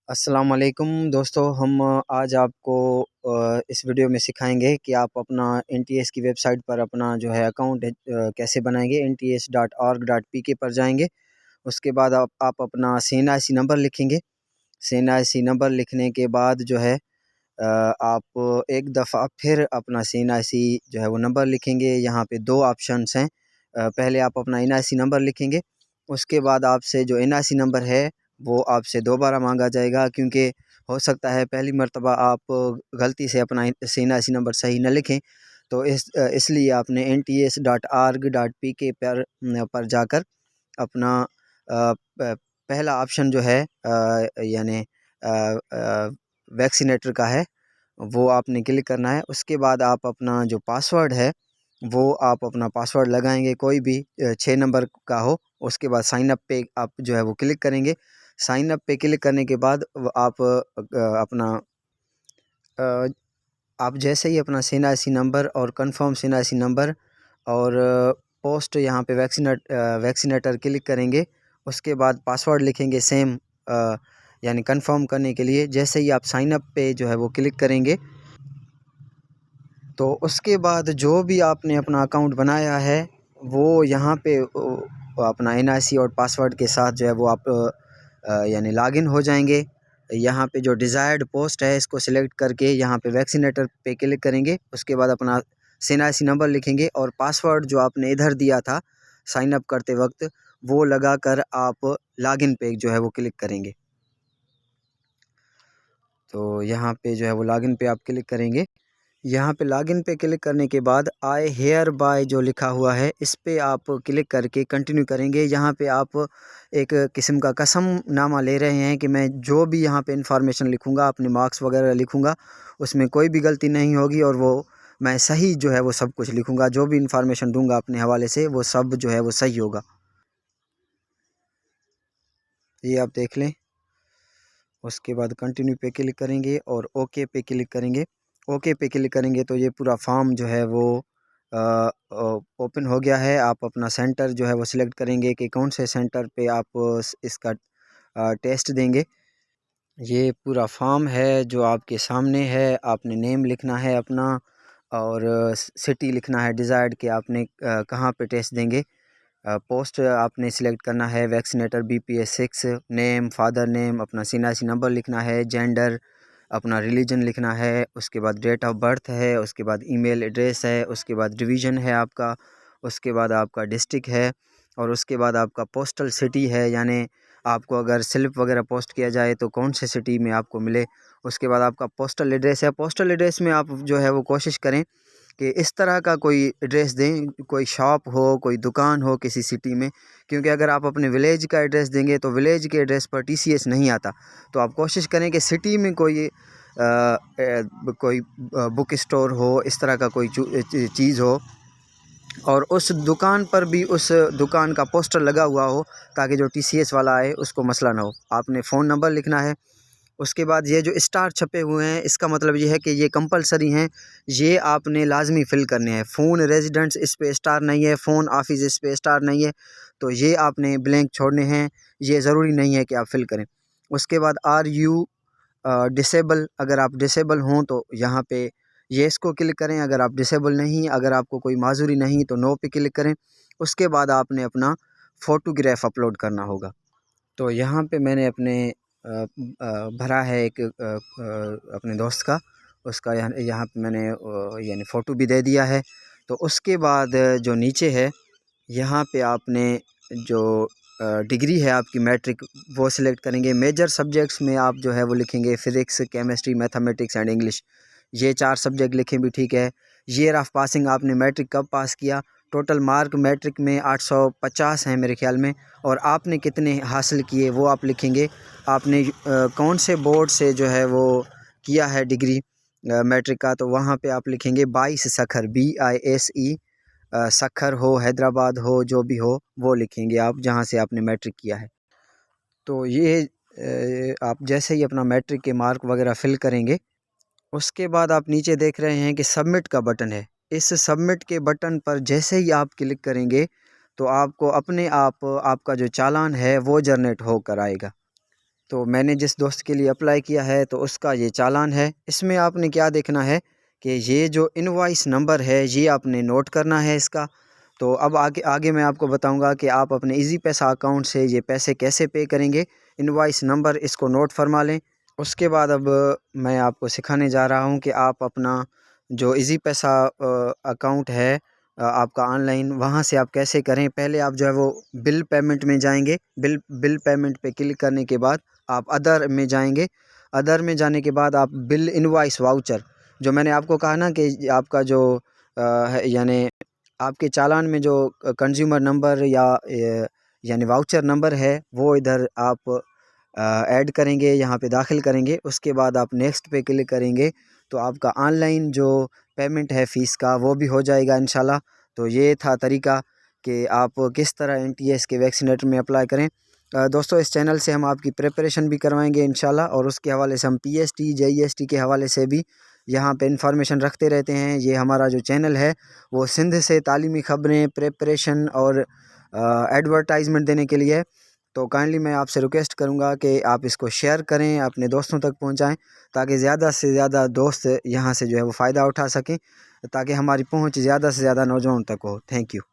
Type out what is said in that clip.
अस्सलाम वालेकुम दोस्तों, हम आज आपको इस वीडियो में सिखाएंगे कि आप अपना एनटीएस की वेबसाइट पर अपना जो है अकाउंट कैसे बनाएंगे। nts.org.pk पर जाएंगे। उसके बाद आप अपना CNIC नंबर लिखेंगे। CNIC नंबर लिखने के बाद जो है आप एक दफ़ा फिर अपना CNIC जो है वो नंबर लिखेंगे। यहाँ पे दो ऑप्शंस हैं। पहले आप अपना NIC नंबर लिखेंगे, उसके बाद आपसे जो NIC नंबर है वो आपसे दोबारा मांगा जाएगा, क्योंकि हो सकता है पहली मर्तबा आप गलती से अपना CNIC नंबर सही न लिखें। तो इसलिए आपने nts.org.pk पर जाकर अपना पहला ऑप्शन जो है यानी वैक्सीनेटर का है, वो आपने क्लिक करना है। उसके बाद आप अपना जो पासवर्ड है वो आप अपना पासवर्ड लगाएंगे, कोई भी 6 नंबर का हो। उसके बाद साइन अप पे आप जो है वो क्लिक करेंगे। साइन अप पे क्लिक करने के बाद आप अपना आप जैसे ही अपना CNIC नंबर और कंफर्म CNIC नंबर और पोस्ट यहाँ पे वैक्सीनेटर क्लिक करेंगे। उसके बाद पासवर्ड लिखेंगे सेम, यानी कंफर्म करने के लिए। जैसे ही आप साइन अप पे जो है वो क्लिक करेंगे तो उसके बाद जो भी आपने अपना अकाउंट बनाया है वो यहाँ पे अपना NIC और पासवर्ड के साथ जो है वो आप यानी लॉगिन हो जाएंगे। यहाँ पे जो डिज़ायर्ड पोस्ट है इसको सिलेक्ट करके यहाँ पे वैक्सीनेटर पे क्लिक करेंगे। उसके बाद अपना CNIC नंबर लिखेंगे और पासवर्ड जो आपने इधर दिया था साइन अप करते वक्त वो लगाकर आप लॉगिन पे जो है वो क्लिक करेंगे। तो यहाँ पे जो है वो लॉगिन पे आप क्लिक करेंगे। यहाँ पे लॉगिन पे क्लिक करने के बाद आई हेयर बाय जो लिखा हुआ है इस पे आप क्लिक करके कंटिन्यू करेंगे। यहाँ पे आप एक किस्म का कसम नामा ले रहे हैं कि मैं जो भी यहाँ पे इंफॉर्मेशन लिखूँगा, अपने मार्क्स वगैरह लिखूँगा, उसमें कोई भी गलती नहीं होगी और वो मैं सही जो है वो सब कुछ लिखूँगा। जो भी इंफॉर्मेशन दूँगा अपने हवाले से वो सब जो है वो सही होगा। ये आप देख लें। उसके बाद कंटिन्यू पे क्लिक करेंगे और ओके पे क्लिक करेंगे। ओके पे क्लिक करेंगे तो ये पूरा फॉर्म जो है वो ओपन हो गया है। आप अपना सेंटर जो है वो सिलेक्ट करेंगे कि कौन से सेंटर पे आप इसका टेस्ट देंगे। ये पूरा फॉर्म है जो आपके सामने है। आपने नेम लिखना है अपना और सिटी लिखना है डिज़ायर्ड कि आपने कहाँ पे टेस्ट देंगे। पोस्ट आपने सिलेक्ट करना है vaccinator BPS6, name father name, अपना CNIC नंबर लिखना है, जेंडर, अपना रिलीजन लिखना है, उसके बाद डेट ऑफ बर्थ है, उसके बाद ईमेल एड्रेस है, उसके बाद डिवीज़न है आपका, उसके बाद आपका डिस्ट्रिक्ट है और उसके बाद आपका पोस्टल सिटी है, यानी आपको अगर स्लिप वगैरह पोस्ट किया जाए तो कौन से सिटी में आपको मिले। उसके बाद आपका पोस्टल एड्रेस है। पोस्टल एड्रेस में आप जो है वो कोशिश करें कि इस तरह का कोई एड्रेस दें, कोई शॉप हो, कोई दुकान हो किसी सिटी में, क्योंकि अगर आप अपने विलेज का एड्रेस देंगे तो विलेज के एड्रेस पर TCS नहीं आता। तो आप कोशिश करें कि सिटी में कोई बुक स्टोर हो, इस तरह का कोई चीज़ हो और उस दुकान पर भी उस दुकान का पोस्टर लगा हुआ हो, ताकि जो TCS वाला आए उसको मसला ना हो। आपने फ़ोन नंबर लिखना है। उसके बाद ये जो स्टार छपे हुए हैं इसका मतलब ये है कि ये कंपलसरी हैं, ये आपने लाजमी फ़िल करने हैं। फ़ोन रेजिडेंट्स इस पे स्टार नहीं है, फ़ोन ऑफिस इस पे स्टार नहीं है, तो ये आपने ब्लैंक छोड़ने हैं। ये ज़रूरी नहीं है कि आप फिल करें। उसके बाद आर यू डिसेबल, अगर आप डिसेबल हों तो यहाँ पे येस को क्लिक करें। अगर आप डिसेबल नहीं, अगर आपको कोई माजूरी नहीं तो नो पे क्लिक करें। उसके बाद आपने अपना फ़ोटोग्राफ अपलोड करना होगा। तो यहाँ पे मैंने अपने भरा है एक अपने दोस्त का, उसका यहाँ यहाँ पे मैंने यानी फ़ोटो भी दे दिया है। तो उसके बाद जो नीचे है यहाँ पे आपने जो डिग्री है आपकी मैट्रिक वो सिलेक्ट करेंगे। मेजर सब्जेक्ट्स में आप जो है वो लिखेंगे physics, chemistry, mathematics and English. ये 4 सब्जेक्ट लिखें भी ठीक है। ईयर ऑफ पासिंग, आपने मैट्रिक कब पास किया। टोटल मार्क मैट्रिक में 850 हैं मेरे ख़्याल में, और आपने कितने हासिल किए वो आप लिखेंगे। आपने कौन से बोर्ड से जो है वो किया है डिग्री मैट्रिक का, तो वहाँ पे आप लिखेंगे 22 सखर, BISE सखर हो, हैदराबाद हो, जो भी हो वो लिखेंगे आप जहाँ से आपने मैट्रिक किया है। तो ये आप जैसे ही अपना मैट्रिक के मार्क वगैरह फ़िल करेंगे उसके बाद आप नीचे देख रहे हैं कि सबमिट का बटन है। इस सबमिट के बटन पर जैसे ही आप क्लिक करेंगे तो आपको अपने आप आपका जो चालान है वो जनरेट होकर आएगा। तो मैंने जिस दोस्त के लिए अप्लाई किया है तो उसका ये चालान है। इसमें आपने क्या देखना है कि ये जो इनवॉइस नंबर है ये आपने नोट करना है इसका। तो अब आगे आगे मैं आपको बताऊंगा कि आप अपने इजी पैसा अकाउंट से ये पैसे कैसे पे करेंगे। इनवॉइस नंबर इसको नोट फरमा लें। उसके बाद अब मैं आपको सिखाने जा रहा हूँ कि आप अपना जो इजी पैसा अकाउंट है आपका ऑनलाइन, वहाँ से आप कैसे करें। पहले आप जो है वो बिल पेमेंट में जाएंगे। बिल पेमेंट पे क्लिक करने के बाद आप अदर में जाएंगे। अदर में जाने के बाद आप बिल इनवॉइस वाउचर, जो मैंने आपको कहा ना कि आपका जो है यानी आपके चालान में जो कंज्यूमर नंबर या यानी वाउचर नंबर है वो इधर आप ऐड करेंगे, यहाँ पे दाखिल करेंगे। उसके बाद आप नेक्स्ट पे क्लिक करेंगे तो आपका ऑनलाइन जो पेमेंट है फ़ीस का वो भी हो जाएगा इंशाल्लाह। तो ये था तरीका कि आप किस तरह NTS के वैक्सीनेटर में अप्लाई करें। दोस्तों इस चैनल से हम आपकी प्रिपरेशन भी करवाएंगे इंशाल्लाह, और उसके हवाले से हम PST JEST के हवाले से भी यहाँ पे इंफॉर्मेशन रखते रहते हैं। ये हमारा जो चैनल है वो सिंध से तालीमी ख़बरें, प्रिपरेशन और एडवर्टाइजमेंट देने के लिए। तो काइंडली मैं आपसे रिक्वेस्ट करूँगा कि आप इसको शेयर करें, अपने दोस्तों तक पहुँचाएँ, ताकि ज़्यादा से ज़्यादा दोस्त यहाँ से जो है वो फ़ायदा उठा सकें, ताकि हमारी पहुँच ज़्यादा से ज़्यादा नौजवानों तक हो। Thank you.